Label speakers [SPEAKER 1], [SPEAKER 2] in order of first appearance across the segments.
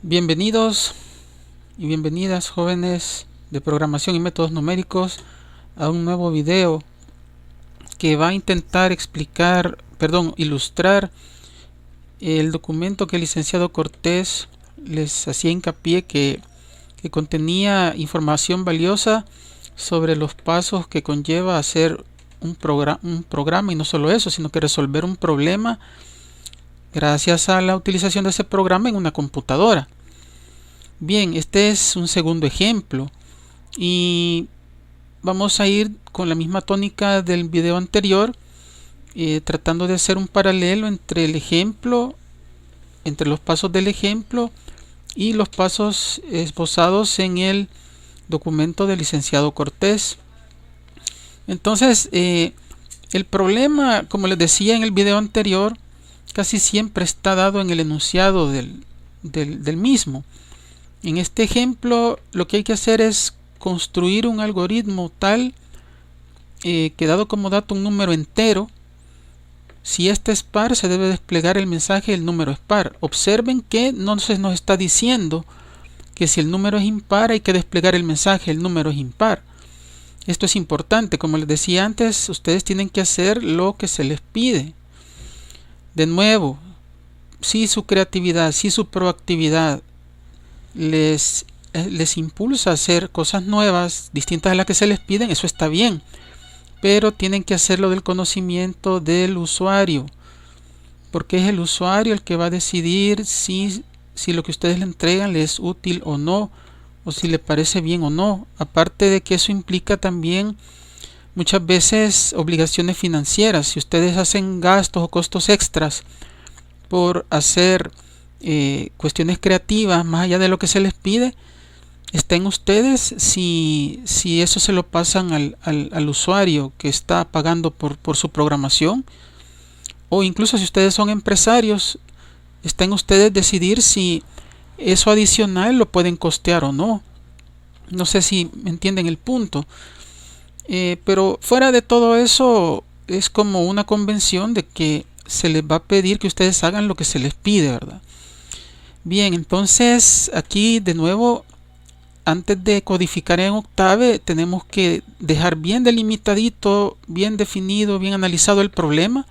[SPEAKER 1] Bienvenidos y bienvenidas, jóvenes de programación y métodos numéricos, a un nuevo video que va a intentar ilustrar el documento que el licenciado Cortés les hacía hincapié que contenía información valiosa sobre los pasos que conlleva hacer un programa, y no solo eso, sino que resolver un problema gracias a la utilización de ese programa en una computadora. Bien, este es un segundo ejemplo y vamos a ir con la misma tónica del video anterior, tratando de hacer un paralelo entre el ejemplo, entre los pasos del ejemplo y los pasos esbozados en el documento del licenciado Cortés. Entonces, el problema, como les decía en el video anterior, casi siempre está dado en el enunciado del mismo. En este ejemplo, lo que hay que hacer es construir un algoritmo tal que, dado como dato un número entero, si este es par, se debe desplegar el mensaje del número es par. Observen que no se nos está diciendo que si el número es impar hay que desplegar el mensaje el número es impar. Esto es importante. Como les decía antes, ustedes tienen que hacer lo que se les pide. De nuevo, si su creatividad, si su proactividad les impulsa a hacer cosas nuevas, distintas a las que se les piden, eso está bien, pero tienen que hacerlo del conocimiento del usuario, porque es el usuario el que va a decidir si lo que ustedes le entregan le es útil o no, o si le parece bien o no. Aparte de que eso implica también muchas veces obligaciones financieras. Si ustedes hacen gastos o costos extras por hacer cuestiones creativas más allá de lo que se les pide, está en ustedes si eso se lo pasan al usuario que está pagando por su programación, o incluso si ustedes son empresarios, está en ustedes decidir si eso adicional lo pueden costear o no. No sé si me entienden el punto, pero fuera de todo eso es como una convención de que se les va a pedir que ustedes hagan lo que se les pide, ¿verdad? Bien, entonces aquí de nuevo, antes de codificar en Octave, tenemos que dejar bien delimitadito, bien definido, bien analizado el problema.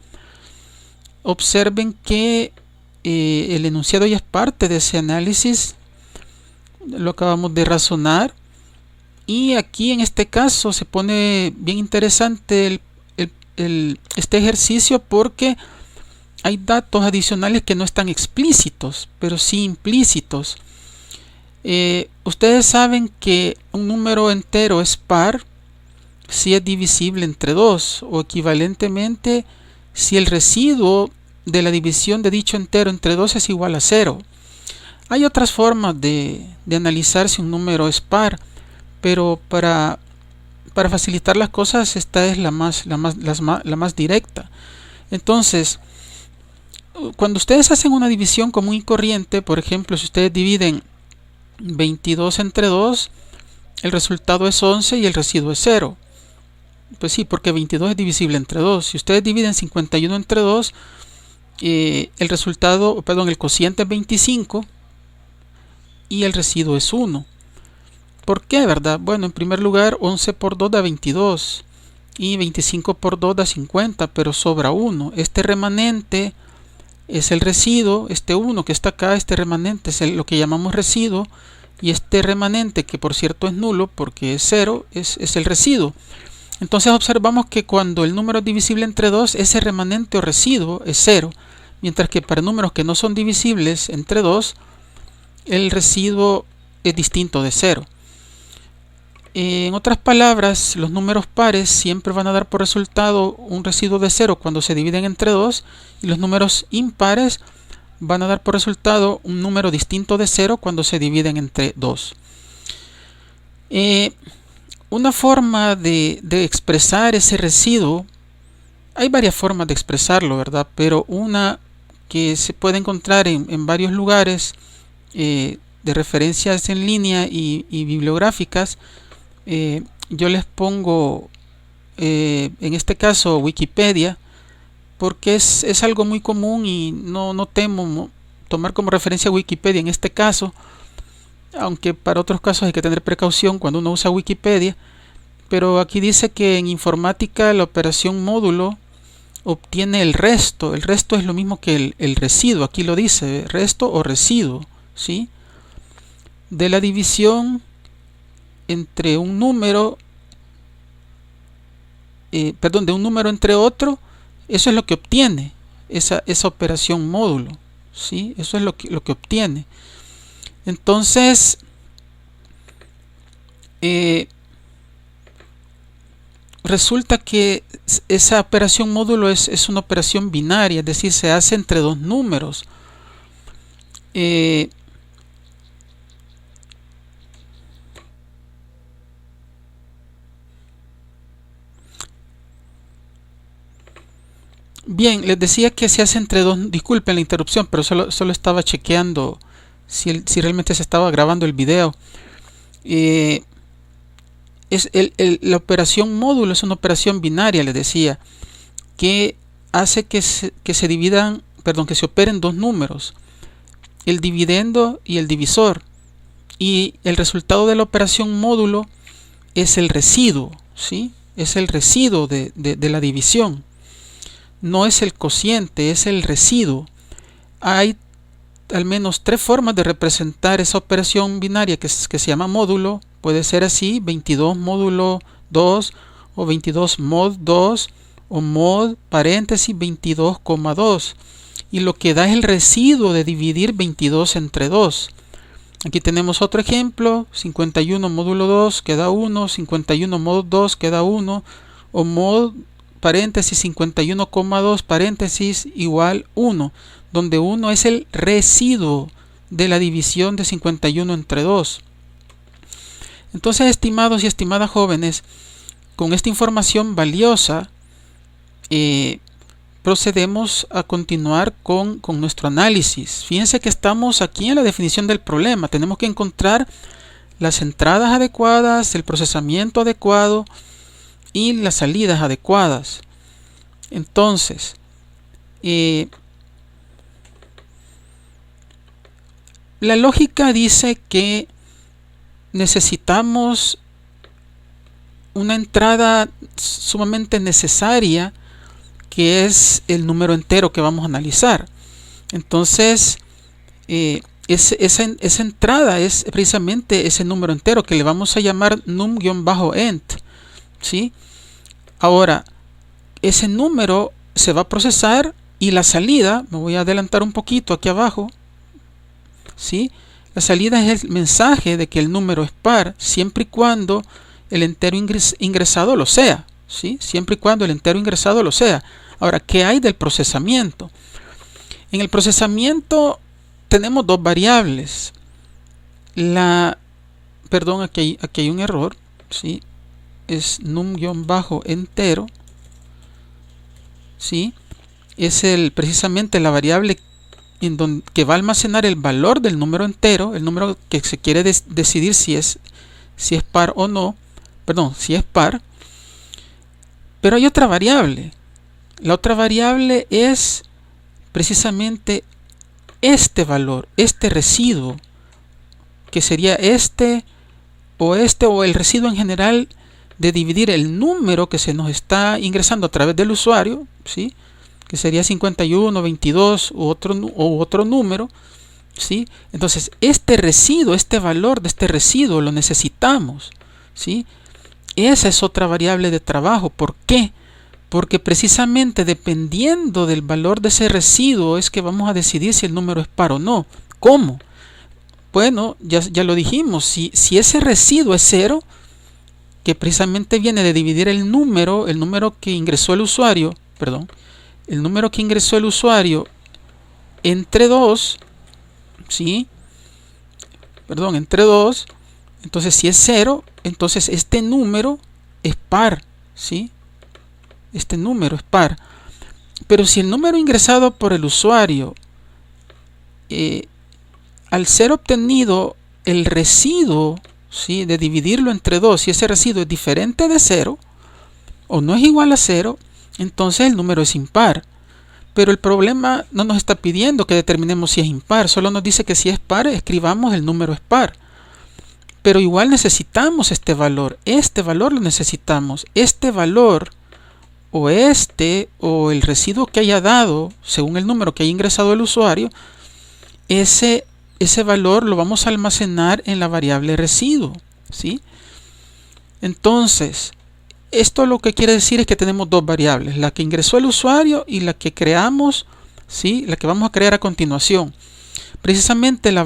[SPEAKER 1] Observen que el enunciado ya es parte de ese análisis, lo acabamos de razonar, y aquí en este caso se pone bien interesante este ejercicio, porque hay datos adicionales que no están explícitos, pero sí implícitos. Ustedes saben que un número entero es par si es divisible entre 2, o equivalentemente si el residuo de la división de dicho entero entre 2 es igual a 0. Hay otras formas de analizar si un número es par, pero para facilitar las cosas, esta es la más directa. Entonces, cuando ustedes hacen una división común y corriente, por ejemplo, si ustedes dividen 22 entre 2, el resultado es 11 y el residuo es 0. Pues sí, porque 22 es divisible entre 2. Si ustedes dividen 51 entre 2, el cociente es 25 y el residuo es 1. ¿Por qué, verdad? Bueno, en primer lugar, 11 por 2 da 22 y 25 por 2 da 50, pero sobra 1. Este remanente es el residuo. Este 1 que está acá, este remanente es lo que llamamos residuo, y este remanente, que por cierto es nulo porque es 0, es el residuo. Entonces observamos que cuando el número es divisible entre 2, ese remanente o residuo es 0, mientras que para números que no son divisibles entre 2, el residuo es distinto de 0. En otras palabras, los números pares siempre van a dar por resultado un residuo de 0 cuando se dividen entre 2, y los números impares van a dar por resultado un número distinto de 0 cuando se dividen entre 2. Una forma de expresar ese residuo, hay varias formas de expresarlo, ¿verdad? Pero una que se puede encontrar en varios lugares, de referencias en línea y bibliográficas, yo les pongo en este caso Wikipedia, porque es algo muy común y no temo tomar como referencia Wikipedia en este caso, aunque para otros casos hay que tener precaución cuando uno usa Wikipedia. Pero aquí dice que en informática la operación módulo obtiene el resto. El resto es lo mismo que el residuo. Aquí lo dice, resto o residuo, ¿sí? De la división entre un número, de un número entre otro. Eso es lo que obtiene esa operación módulo, ¿sí? Eso es lo que obtiene. Entonces, resulta que esa operación módulo es una operación binaria, es decir, se hace entre dos números. Bien, les decía que se hace entre dos. Disculpen la interrupción, pero solo estaba chequeando si realmente se estaba grabando el video. La operación módulo es una operación binaria, les decía, que hace que se dividan, que se operen dos números, el dividendo y el divisor, y el resultado de la operación módulo es el residuo, ¿sí? Es el residuo de la división. No es el cociente, es el residuo. Hay al menos tres formas de representar esa operación binaria que se llama módulo. Puede ser así, 22 módulo 2 o 22 mod 2 o mod paréntesis 22,2, y lo que da es el residuo de dividir 22 entre 2. Aquí tenemos otro ejemplo, 51 módulo 2 queda 1, 51 mod 2 queda 1, o mod paréntesis 51,2 paréntesis igual 1, donde 1 es el residuo de la división de 51 entre 2. Entonces, estimados y estimadas jóvenes, con esta información valiosa procedemos a continuar con nuestro análisis. Fíjense que estamos aquí en la definición del problema. Tenemos que encontrar las entradas adecuadas, el procesamiento adecuado y las salidas adecuadas. Entonces, la lógica dice que necesitamos una entrada sumamente necesaria, que es el número entero que vamos a analizar. Entonces, esa entrada es precisamente ese número entero que le vamos a llamar num-ent, ¿sí? Ahora, ese número se va a procesar y la salida, me voy a adelantar un poquito aquí abajo, ¿sí? La salida es el mensaje de que el número es par, siempre y cuando el entero ingresado lo sea, ¿sí? Siempre y cuando el entero ingresado lo sea. Ahora, ¿qué hay del procesamiento? En el procesamiento tenemos dos variables. Aquí hay un error, ¿sí? Es num-entero, ¿sí? Es precisamente la variable que va a almacenar el valor del número entero, el número que se quiere decidir si es par o no, si es par. Pero hay otra variable. La otra variable es precisamente este valor, este residuo, que sería o el residuo en general de dividir el número que se nos está ingresando a través del usuario, ¿sí? Que sería 51, 22 u otro número, ¿sí? Entonces, este residuo, este valor de este residuo lo necesitamos, ¿sí? Esa es otra variable de trabajo. ¿Por qué? Porque precisamente dependiendo del valor de ese residuo es que vamos a decidir si el número es par o no. ¿Cómo? Bueno, ya lo dijimos, si ese residuo es 0, que precisamente viene de dividir el número que ingresó el usuario, entre 2, ¿sí? Entre 2, entonces si es 0, entonces este número es par, ¿sí? Este número es par. Pero si el número ingresado por el usuario, al ser obtenido el residuo, ¿sí?, de dividirlo entre 2, si ese residuo es diferente de 0 o no es igual a 0, entonces el número es impar. Pero el problema no nos está pidiendo que determinemos si es impar, solo nos dice que si es par, escribamos el número es par. Pero igual necesitamos este valor lo necesitamos. Este valor o el residuo que haya dado, según el número que haya ingresado el usuario, ese valor lo vamos a almacenar en la variable residuo, ¿sí? Entonces, esto lo que quiere decir es que tenemos dos variables, la que ingresó el usuario y la que creamos, ¿sí? La que vamos a crear a continuación. Precisamente la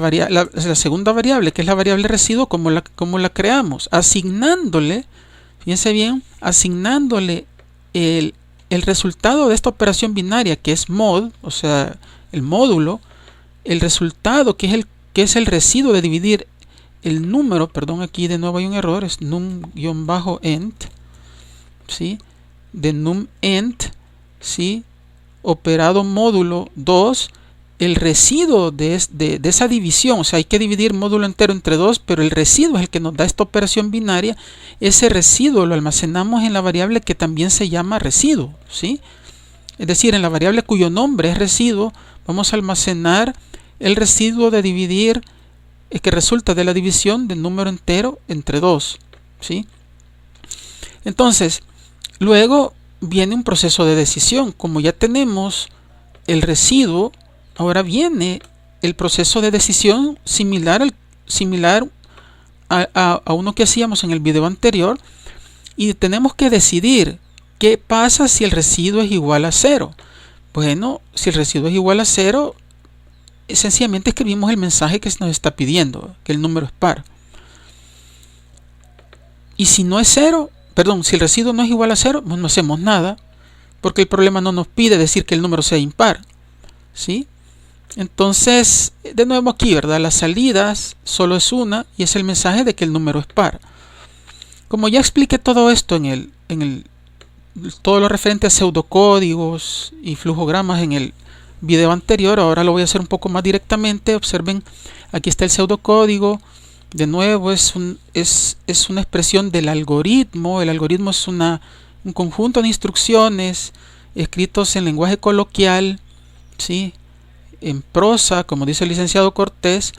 [SPEAKER 1] segunda variable, que es la variable residuo, ¿cómo la creamos? Asignándole, fíjense bien, asignándole el resultado de esta operación binaria, que es mod, o sea, el módulo, el resultado que es el residuo de dividir el número, perdón, aquí de nuevo hay un error, es num-ent, ¿sí? De num-ent, ¿sí? Operado módulo 2, el residuo de esa división, o sea, hay que dividir módulo entero entre 2, pero el residuo es el que nos da esta operación binaria. Ese residuo lo almacenamos en la variable que también se llama residuo, ¿sí? Es decir, en la variable cuyo nombre es residuo, vamos a almacenar el residuo de dividir, que resulta de la división del número entero entre 2, ¿sí? Entonces, luego viene un proceso de decisión. Como ya tenemos el residuo, ahora viene el proceso de decisión similar a uno que hacíamos en el video anterior, y tenemos que decidir qué pasa si el residuo es igual a 0. Bueno, si el residuo es igual a 0, sencillamente escribimos el mensaje que nos está pidiendo, que el número es par. Y si no es 0, perdón, si el residuo no es igual a 0, pues no hacemos nada, porque el problema no nos pide decir que el número sea impar, ¿sí? Entonces, de nuevo aquí, ¿verdad? Las salidas solo es una y es el mensaje de que el número es par. Como ya expliqué todo esto todo lo referente a pseudocódigos y flujogramas en el video anterior, ahora lo voy a hacer un poco más directamente. Observen, aquí está el pseudocódigo. De nuevo es una expresión del algoritmo. El algoritmo es un conjunto de instrucciones escritos en lenguaje coloquial, ¿sí? En prosa, como dice el licenciado Cortés,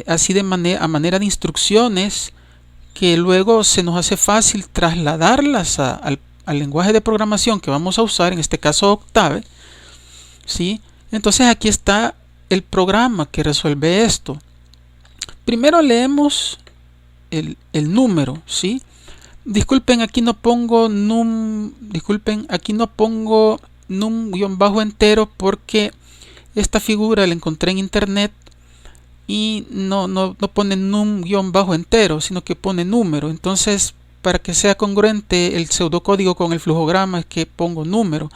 [SPEAKER 1] así a manera de instrucciones, que luego se nos hace fácil trasladarlas al lenguaje de programación que vamos a usar, en este caso Octave, ¿sí? Entonces aquí está el programa que resuelve esto. Primero leemos el número, ¿sí? Disculpen, aquí no pongo num-entero porque esta figura la encontré en internet y no pone num-entero, sino que pone número. Entonces, para que sea congruente el pseudocódigo con el flujograma, es que pongo número.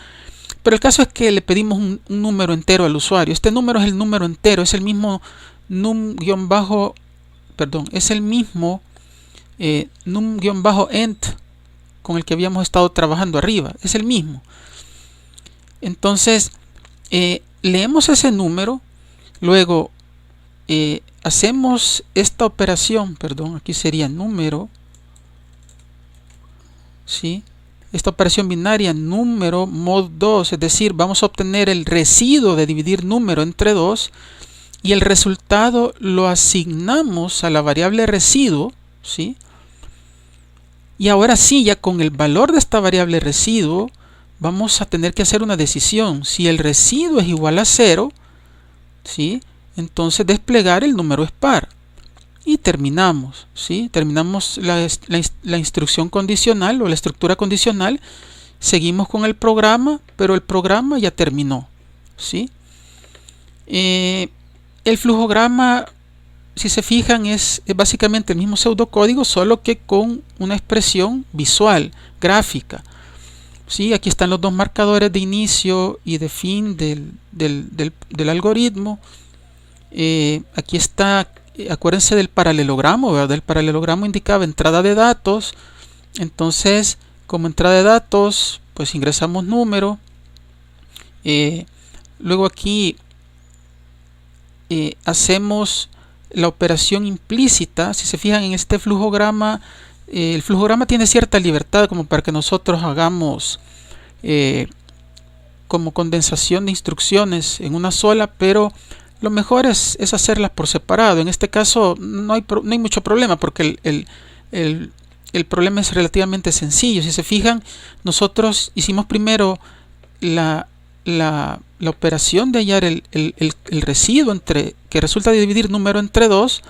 [SPEAKER 1] Pero el caso es que le pedimos un número entero al usuario. Este número es el número entero, es el mismo num-ent con el que habíamos estado trabajando arriba. Es el mismo. Entonces, leemos ese número, luego hacemos esta operación, aquí sería número, ¿sí? Esta operación binaria número mod 2, es decir, vamos a obtener el residuo de dividir número entre 2 y el resultado lo asignamos a la variable residuo, ¿sí? Y ahora sí, ya con el valor de esta variable residuo, vamos a tener que hacer una decisión. Si el residuo es igual a 0, ¿sí? Entonces desplegar el número es par. Y terminamos, ¿sí? Terminamos la instrucción condicional o la estructura condicional. Seguimos con el programa, pero el programa ya terminó, ¿sí? El flujograma, si se fijan, es básicamente el mismo pseudocódigo, solo que con una expresión visual, gráfica. ¿Sí? Aquí están los dos marcadores de inicio y de fin del algoritmo. Aquí está, acuérdense del paralelogramo, ¿verdad? El paralelogramo indicaba entrada de datos. Entonces, como entrada de datos, pues ingresamos número. Luego aquí hacemos la operación implícita. Si se fijan en este flujograma, el flujograma tiene cierta libertad como para que nosotros hagamos como condensación de instrucciones en una sola, pero lo mejor es hacerlas por separado. En este caso no hay mucho problema porque el problema es relativamente sencillo. Si se fijan, nosotros hicimos primero la operación de hallar el residuo que resulta de dividir número entre 2,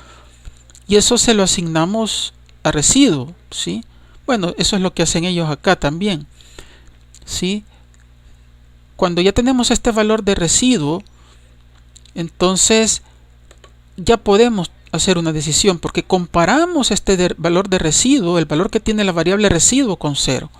[SPEAKER 1] y eso se lo asignamos a residuo, ¿sí? Bueno, eso es lo que hacen ellos acá también, ¿sí? Cuando ya tenemos este valor de residuo, entonces ya podemos hacer una decisión, porque comparamos este valor de residuo, el valor que tiene la variable residuo, con 0.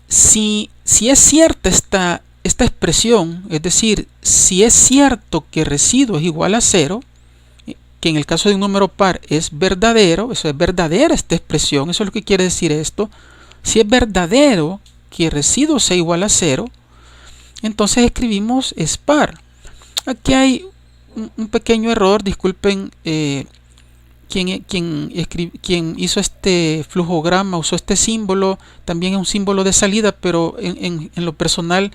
[SPEAKER 1] Si es cierta esta expresión, es decir, si es cierto que residuo es igual a 0, que en el caso de un número par es verdadero, eso es verdadera esta expresión, eso es lo que quiere decir esto. Si es verdadero que residuo sea igual a 0, entonces escribimos es par. Aquí hay un pequeño error, disculpen, quien hizo este flujograma usó este símbolo, también es un símbolo de salida, pero en lo personal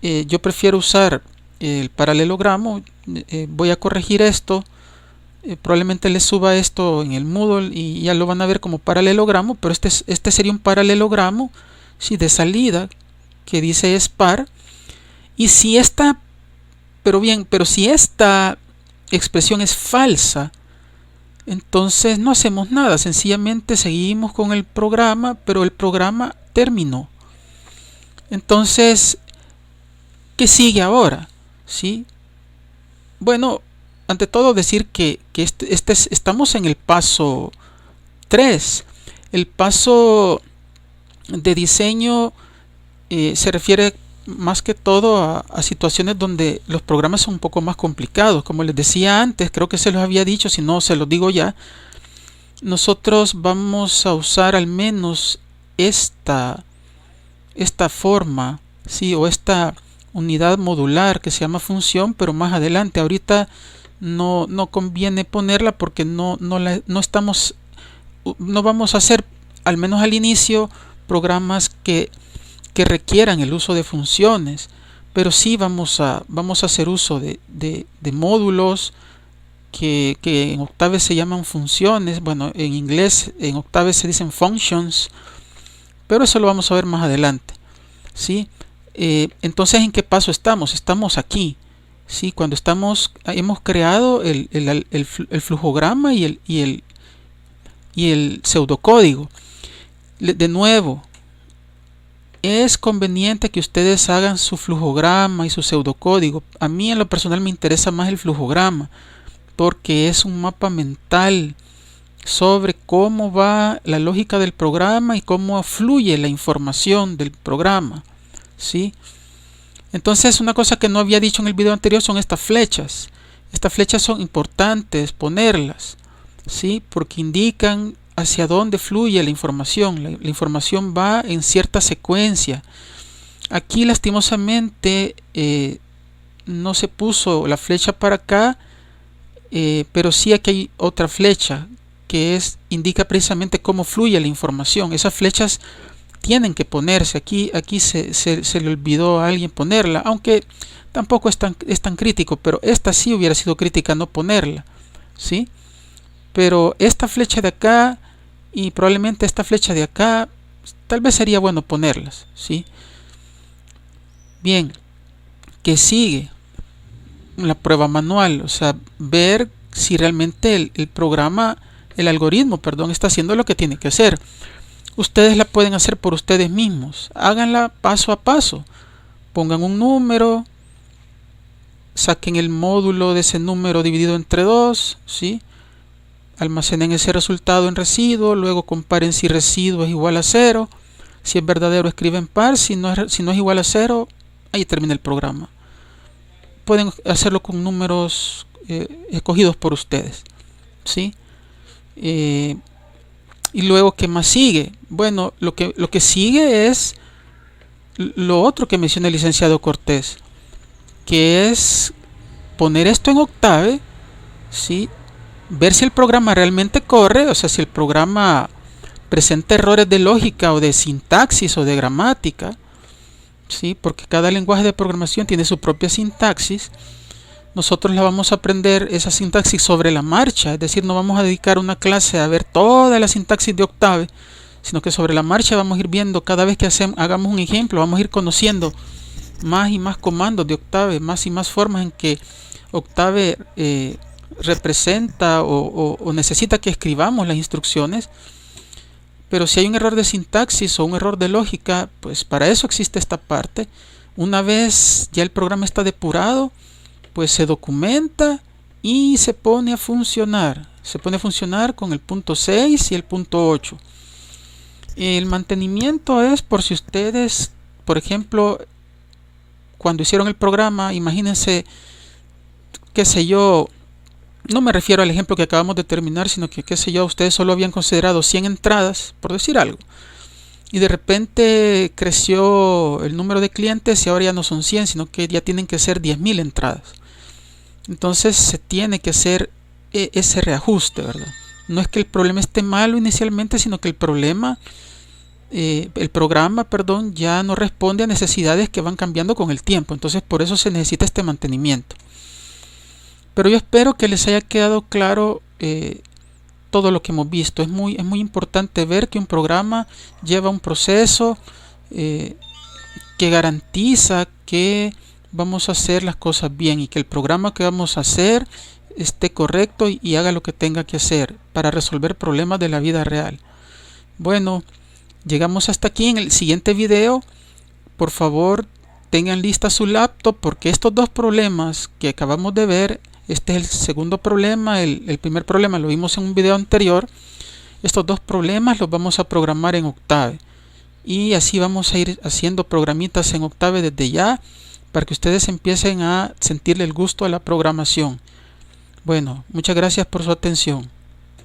[SPEAKER 1] yo prefiero usar el paralelogramo. Voy a corregir esto, probablemente les suba esto en el Moodle y ya lo van a ver como paralelogramo, pero este sería un paralelogramo, sí, de salida, que dice es par. Y si esta, pero si esta expresión es falsa, entonces no hacemos nada, sencillamente seguimos con el programa, pero el programa terminó. Entonces, ¿qué sigue ahora? ¿Sí? Bueno, ante todo decir que estamos en el paso 3. El paso de diseño se refiere más que todo a situaciones donde los programas son un poco más complicados. Como les decía antes, creo que se los había dicho, si no se los digo ya, nosotros vamos a usar al menos esta forma, ¿sí? O esta unidad modular que se llama función, pero más adelante. Ahorita no conviene ponerla porque no vamos a hacer, al menos al inicio, programas que requieran el uso de funciones, pero sí vamos a hacer uso de módulos que en Octave se llaman funciones. Bueno, en inglés, en Octave se dicen functions, pero eso lo vamos a ver más adelante, ¿sí? Entonces, ¿en qué paso estamos? Estamos aquí, ¿sí? Cuando hemos creado el flujograma y el pseudocódigo. De nuevo, es conveniente que ustedes hagan su flujograma y su pseudocódigo. A mí en lo personal me interesa más el flujograma, porque es un mapa mental sobre cómo va la lógica del programa y cómo fluye la información del programa, ¿sí? Entonces, una cosa que no había dicho en el video anterior son estas flechas. Estas flechas son importantes ponerlas, ¿sí? Porque indican hacia dónde fluye la información. La información va en cierta secuencia. Aquí lastimosamente no se puso la flecha para acá, pero sí aquí hay otra flecha que indica precisamente cómo fluye la información. Esas flechas tienen que ponerse. Aquí se le olvidó a alguien ponerla, aunque tampoco es tan crítico, pero esta sí hubiera sido crítica no ponerla, ¿sí? Pero esta flecha de acá y probablemente esta flecha de acá, tal vez sería bueno ponerlas, ¿sí? Bien, ¿qué sigue? La prueba manual, o sea, ver si realmente el algoritmo, está haciendo lo que tiene que hacer. Ustedes la pueden hacer por ustedes mismos. Háganla paso a paso. Pongan un número, saquen el módulo de ese número dividido entre 2, ¿sí? Almacenen ese resultado en residuo, luego comparen si residuo es igual a 0. Si es verdadero, escriben par. Si no es igual a 0, ahí termina el programa. Pueden hacerlo con números escogidos por ustedes, ¿sí? Y luego, ¿qué más sigue? Bueno, lo que sigue es lo otro que menciona el licenciado Cortés, que es poner esto en Octave, ¿sí? Ver si el programa realmente corre, o sea, si el programa presenta errores de lógica o de sintaxis o de gramática, ¿sí? Porque cada lenguaje de programación tiene su propia sintaxis. Nosotros la vamos a aprender esa sintaxis sobre la marcha, es decir, no vamos a dedicar una clase a ver toda la sintaxis de Octave, sino que sobre la marcha vamos a ir viendo cada vez que hagamos un ejemplo, vamos a ir conociendo más y más comandos de Octave, más y más formas en que Octave representa o necesita que escribamos las instrucciones. Pero si hay un error de sintaxis o un error de lógica, pues para eso existe esta parte. Una vez ya el programa está depurado, pues se documenta y se pone a funcionar. Se pone a funcionar con el punto 6 y el punto 8. El mantenimiento es por si ustedes, por ejemplo, cuando hicieron el programa, imagínense, qué sé yo, no me refiero al ejemplo que acabamos de terminar, sino que, qué sé yo, ustedes solo habían considerado 100 entradas, por decir algo. Y de repente creció el número de clientes y ahora ya no son 100, sino que ya tienen que ser 10.000 entradas. Entonces se tiene que hacer ese reajuste, ¿verdad? No es que el problema esté malo inicialmente, sino que el programa, ya no responde a necesidades que van cambiando con el tiempo. Entonces por eso se necesita este mantenimiento. Pero yo espero que les haya quedado claro todo lo que hemos visto. Es muy importante ver que un programa lleva un proceso que garantiza que vamos a hacer las cosas bien y que el programa que vamos a hacer esté correcto y haga lo que tenga que hacer para resolver problemas de la vida real. Bueno, llegamos hasta aquí. En el siguiente video, por favor, tengan lista su laptop, porque estos dos problemas que acabamos de ver, este es el segundo problema, el primer problema lo vimos en un video anterior. Estos dos problemas los vamos a programar en Octave y así vamos a ir haciendo programitas en Octave desde ya, para que ustedes empiecen a sentirle el gusto a la programación. Bueno, muchas gracias por su atención.